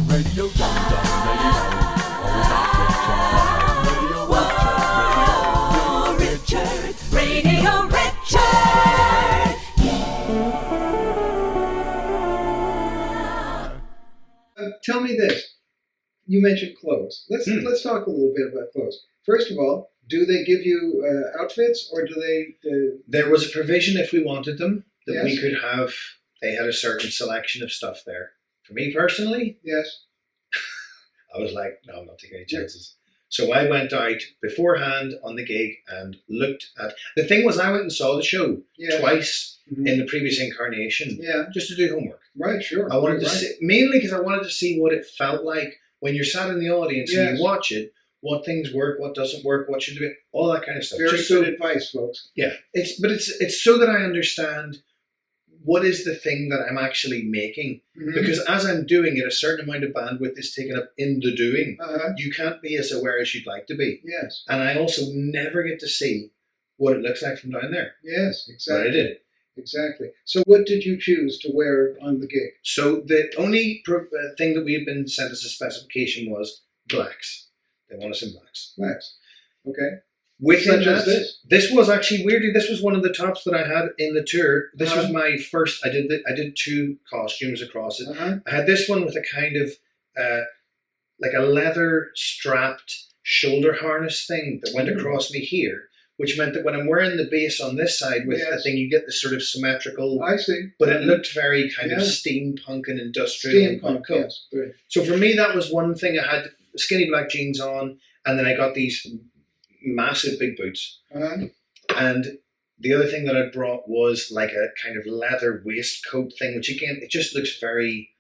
Radio Richard, Radio Richard. Tell me this. You mentioned clothes. Let's talk a little bit about clothes. First of all, do they give you outfits, or do they? There was a provision if we wanted them that Yes. we could have. They had a certain selection of stuff there. For me personally, Yes. I was like, no, I'm not taking any chances. So I went out beforehand on the gig and looked at. The thing was, I went and saw the show Yeah. twice Mhm. in the previous incarnation, Yeah. just to do homework. Right. Sure. I wanted to Right. see, mainly because I wanted to see what it felt like when you're sat in the audience and Yes. you watch it. What things work, what doesn't work, what should do it, all that kind of stuff. Very Just good so, advice, folks. yeah, it's so that I understand what is the thing that I'm actually making. Mhm. Because as I'm doing it, a certain amount of bandwidth is taken up in the doing. Uh-huh. You can't be as aware as you'd like to be. Yes. And I also never get to see what it looks like from down there. Yes. But Exactly. I did. Exactly. So, what did you choose to wear on the gig? So the only thing that we had been sent as a specification was blacks. They want us in blacks. Blacks. Okay. Within Such as that, this? this was actually weirdly. This was one of the tops that I had in the tour. This was Uh-huh. my first. I did two costumes across it. Uh-huh. I had this one with a kind of like a leather strapped shoulder harness thing that went across me here, which meant that when I'm wearing the bass on this side with the Yes. thing, you get this sort of symmetrical. I see. But it looked very kind of Yeah. steampunk and industrial. And Steampunk. cool. Yes. Good. So for me, that was one thing. I had skinny black jeans on, and then I got these massive big boots. Uh-huh. And the other thing that I brought was like a kind of leather waistcoat thing, which again, it just looks very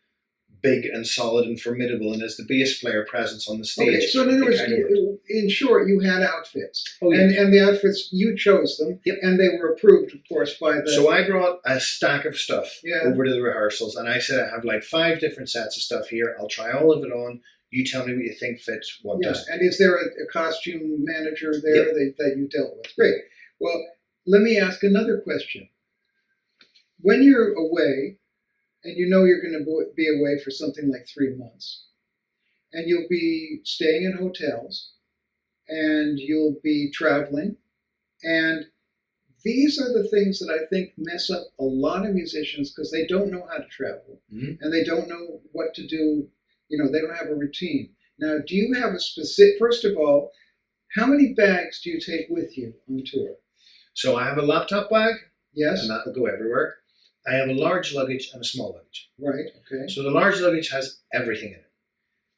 big and solid and formidable. And as the bass player presence on the stage, Okay, so in other it words, kind of in short, you had outfits. Oh, yeah. And the outfits, you chose them, Yep. and they were approved, of course, by the... So I brought a stack of stuff Yeah. over to the rehearsals, and I said I have like 5 different sets of stuff here. I'll try all of it on. You tell me what you think fits, what Yeah, doesn't. and is there a costume manager there Yep. that you dealt with? Great. Well, let me ask another question. When you're away, and you know you're going to be away for something like 3 months, and you'll be staying in hotels, and you'll be traveling, and these are the things that I think mess up a lot of musicians because they don't know how to travel, Mhm. and they don't know what to do. You know, they don't have a routine. Now, do you have a specific, first of all, how many bags do you take with you on tour? So I have a laptop bag, Yes? and that will go everywhere. I have a large luggage and a small luggage. Right, okay. So the large luggage has everything in it.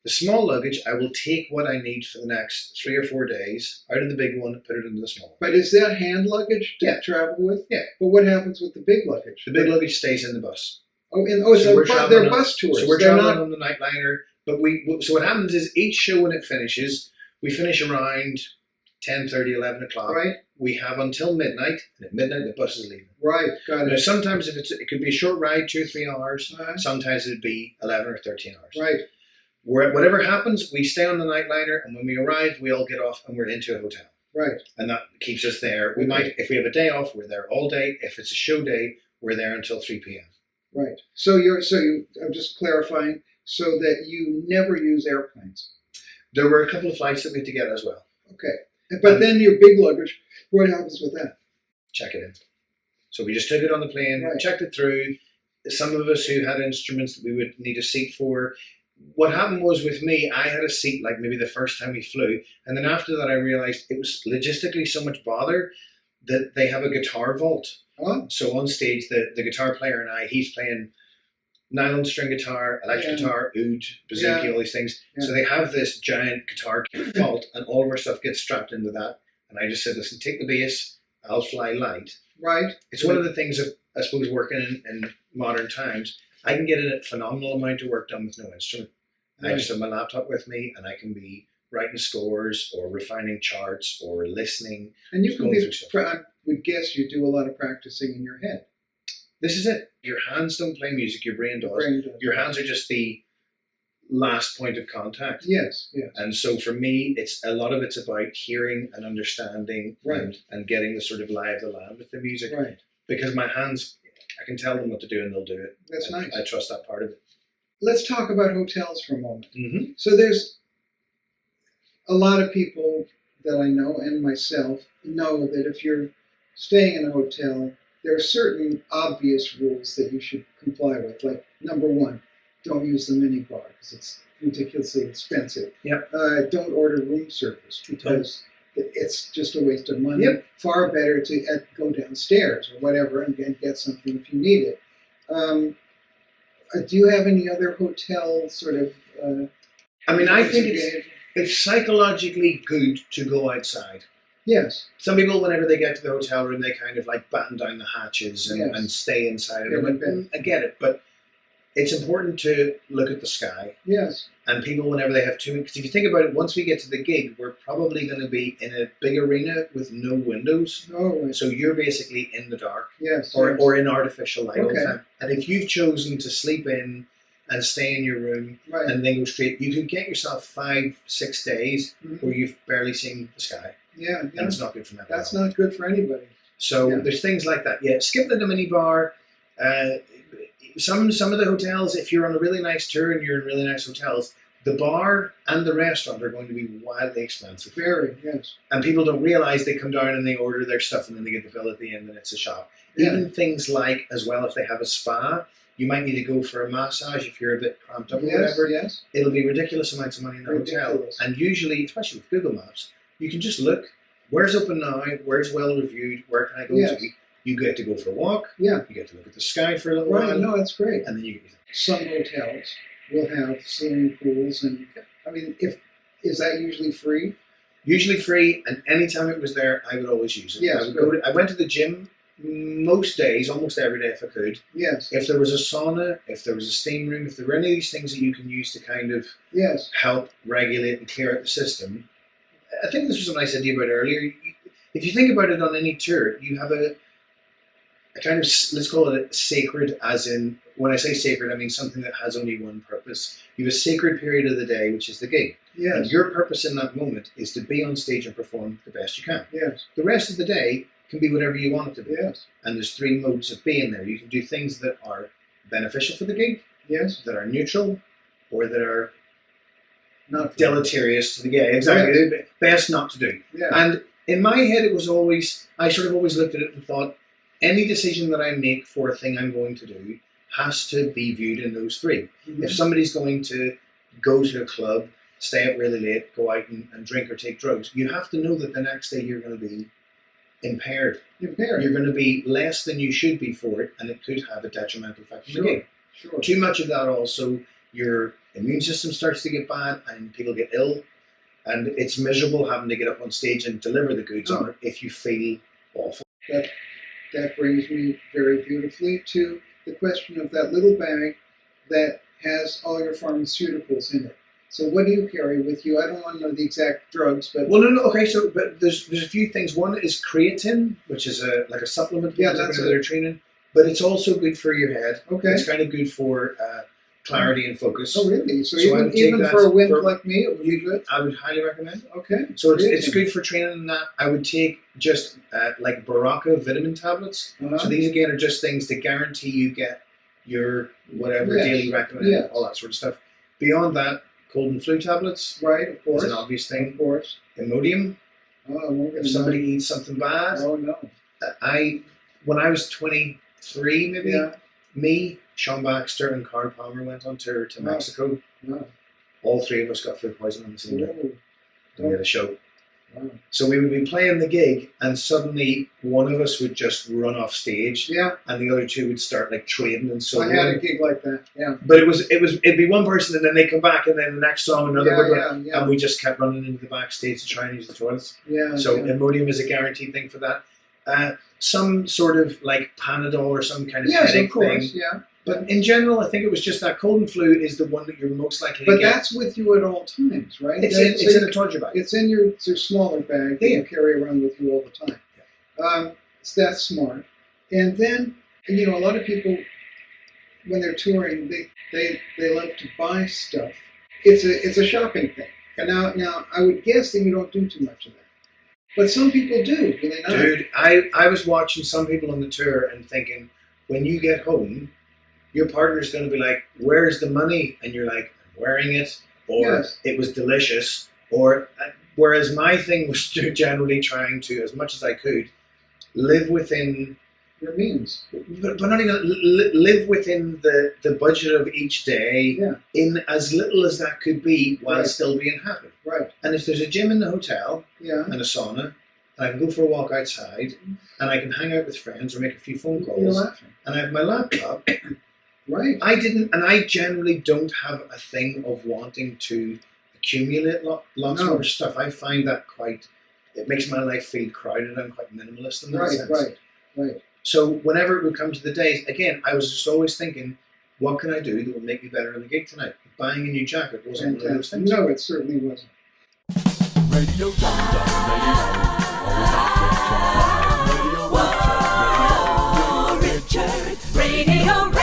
The small luggage, I will take what I need for the next 3 or 4 days out of the big one, put it into the small one. But is that hand luggage to Yeah. travel with? Yeah. But what happens with the big luggage? The big luggage stays in the bus. Oh, So we're they're traveling bus tours. So we're They're traveling not, on the nightliner. But so what happens is each show when it finishes, we finish around 10:30, 11 o'clock. right, We have until midnight, and at midnight the bus is leaving. right, got Now it. sometimes it could be a short ride, 2 or 3 hours. Uh-huh. Sometimes it'd be 11 or 13 hours. Right, Whatever happens, we stay on the nightliner, and when we arrive, we all get off and we're into a hotel. right. And that keeps us there. We Okay. might, if we have a day off, we're there all day. If it's a show day, we're there until 3 p.m. Right. I'm just clarifying, so that you never use airplanes. There were a couple of flights that we had to get as well. Okay. But then your big luggage, what happens with that? Check it in. So we just took it on the plane, Right. checked it through. Some of us who had instruments that we would need a seat for. What happened was with me, I had a seat like maybe the first time we flew. And then after that, I realized it was logistically so much bother that they have a guitar vault. Huh? So on stage, the guitar player and I, he's playing nylon string guitar, electric Yeah. guitar, oud, bouzouki, Yeah. all these things. Yeah. So they have this giant guitar vault, and all of our stuff gets strapped into that. And I just said, listen, take the bass, I'll fly light. Right. It's one of the things of, I suppose, working in modern times, I can get a phenomenal amount of work done with no instrument. I Right. just have my laptop with me, and I can be writing scores or refining charts or listening. And you can Going be, through stuff. I would guess you do a lot of practicing in your head. This is it. Your hands don't play music, your brain does. Brain does. Your hands are just the last point of contact. Yes, yes. And so for me, a lot of it's about hearing and understanding Right. and getting the sort of lie of the land with the music. Right. Because my hands, I can tell them what to do and they'll do it. That's I, nice. I trust that part of it. let's talk about hotels for a moment. Mm-hmm. So there's a lot of people that I know and myself know that if you're staying in a hotel, there are certain obvious rules that you should comply with. Like number one, don't use the minibar because it's ridiculously expensive. Yep. Don't order room service because it's just a waste of money. Yep. Far better to go downstairs or whatever and get something if you need it. Do you have any other hotel sort of? I mean, I think advantage? it's psychologically good to go outside. Yes. Some people, whenever they get to the hotel room, they kind of like batten down the hatches and, Yes. and stay inside of Yeah, it. I get it, but it's important to look at the sky. Yes. And people, whenever they have too many, because if you think about it, once we get to the gig, we're probably going to be in a big arena with no windows. Oh, right. So you're basically in the dark, Yes. or, yes. or in artificial light all the Okay. time. And if you've chosen to sleep in and stay in your room Right. and then go straight, you could get yourself 5-6 days Mhm. where you've barely seen the sky. Yeah. And Yeah. it's not good for mental That's health. not good for anybody. So Yeah. there's things like that. Yeah, skipping the minibar. Some of the hotels, if you're on a really nice tour and you're in really nice hotels, the bar and the restaurant are going to be wildly expensive. Very. Yes. And people don't realize they come down and they order their stuff and then they get the bill at the end and it's a shop. Yeah. Even things like, as well, if they have a spa, you might need to go for a massage if you're a bit cramped up or Yes. whatever. Yes. It'll be ridiculous amounts of money in the hotel. Ridiculous. And usually, especially with Google Maps, you can just look, where's open now, where's well reviewed, where can I go Yes. to? You get to go for a walk, Yeah. you get to look at the sky for a little Right. while, No, that's great. and then you Some hotels will have swimming pools, and I mean, is that usually free? usually free, and anytime it was there, I would always use it. Yes, I went to the gym most days, almost every day if I could. Yes. If there was a sauna, if there was a steam room, if there were any of these things that you can use to kind of Yes. help regulate and clear out the system. I think this was something I said to you about earlier. If you think about it on any tour, you have a kind of, let's call it sacred, as in, when I say sacred, I mean something that has only one purpose. You have a sacred period of the day, which is the gig. Yes. And your purpose in that moment is to be on stage and perform the best you can. Yes. The rest of the day can be whatever you want it to be. Yes. And there's 3 modes of being there. You can do things that are beneficial for the gig, Yes. that are neutral, or that are Not deleterious to the gig. Exactly. Best not to do. Yeah. And in my head, it was always, I sort of always looked at it and thought, any decision that I make for a thing I'm going to do has to be viewed in those 3. Mhm. If somebody's going to go to a club, stay up really late, go out and drink or take drugs, you have to know that the next day you're going to be impaired. Impaired. You're going to be less than you should be for it, and it could have a detrimental effect on the Sure. gig. Sure. Too much of that also, your immune system starts to get bad and people get ill, and it's miserable having to get up on stage and deliver the goods on it if you feel awful. That brings me very beautifully to the question of that little bag that has all your pharmaceuticals in it. So what do you carry with you? I don't want to know the exact drugs, but Well, no, okay, so but there's a few things. One is creatine, which is like a supplement Yeah, for that's people that are training, but it's also good for your head. okay. It's kind of good for clarity and focus. Oh, really? So, So I would take even that for a wimp for- like me, it would be good. I would highly recommend it. Okay. So it's Creatine. good for training and that. I would take just like Baraka vitamin tablets. Uh-huh. So these again are just things to guarantee you get your whatever Yes. daily recommended, Yes. all that sort of stuff. Beyond that, cold and flu tablets Right, of is course. an obvious thing. Of course. Imodium, Oh, we're gonna if somebody eats something bad. Oh no. When I was 23, maybe, Yeah. me, Sean Baxter, and Carl Palmer went on tour to Wow. Mexico. No. All 3 of us got food poisoning on the same day. Oh, We had a show. wow. So we would be playing the gig, and suddenly one of us would just run off stage, Yeah. and the other 2 would start like trading and so I had a gig like that. Yeah. But it'd be one person, and then they come back, and then the next song another would run, Yeah. and we just kept running into the backstage to try and use the toilets. Yeah. So yeah. Imodium is a guaranteed thing for that. Some sort of like Panadol or some kind of Yes, of headache course. thing. Yeah. But in general, I think it was just that cold and flu is the one that you're most likely to But get. that's with you at all times, right? It's That's- in a toilet bag. It's in your smaller bag that Yeah. you carry around with you all the time. So that's smart. And then, a lot of people, when they're touring, they love to buy stuff. It's a shopping thing. And now I would guess that you don't do too much of that. But some people do they not? Dude, I was watching some people on the tour and thinking, when you get home, your partner's going to be like, "Where's the money?" And you're like, "I'm wearing it," or Yes. "It was delicious," or whereas my thing was generally trying to, as much as I could, live within. Your means. But not even live within the budget of each day Yeah. in as little as that could be while Right. still being happy. Right. And if there's a gym in the hotel Yeah. and a sauna, and I can go for a walk outside, and I can hang out with friends or make a few phone You're calls, laughing. and I have my laptop, Right. I generally don't have a thing of wanting to accumulate lots No. more stuff. I find that it makes my life feel crowded. I'm quite minimalist in that Right. sense. Right. So whenever it would come to the days, again, I was just always thinking, what can I do that will make me better in the gig tonight? Buying a new jacket wasn't one of those Fantastic. things. No, it certainly wasn't. Radio Dum Dum Radio. Always up to Radio Richard. Radio Radio Richard, Radio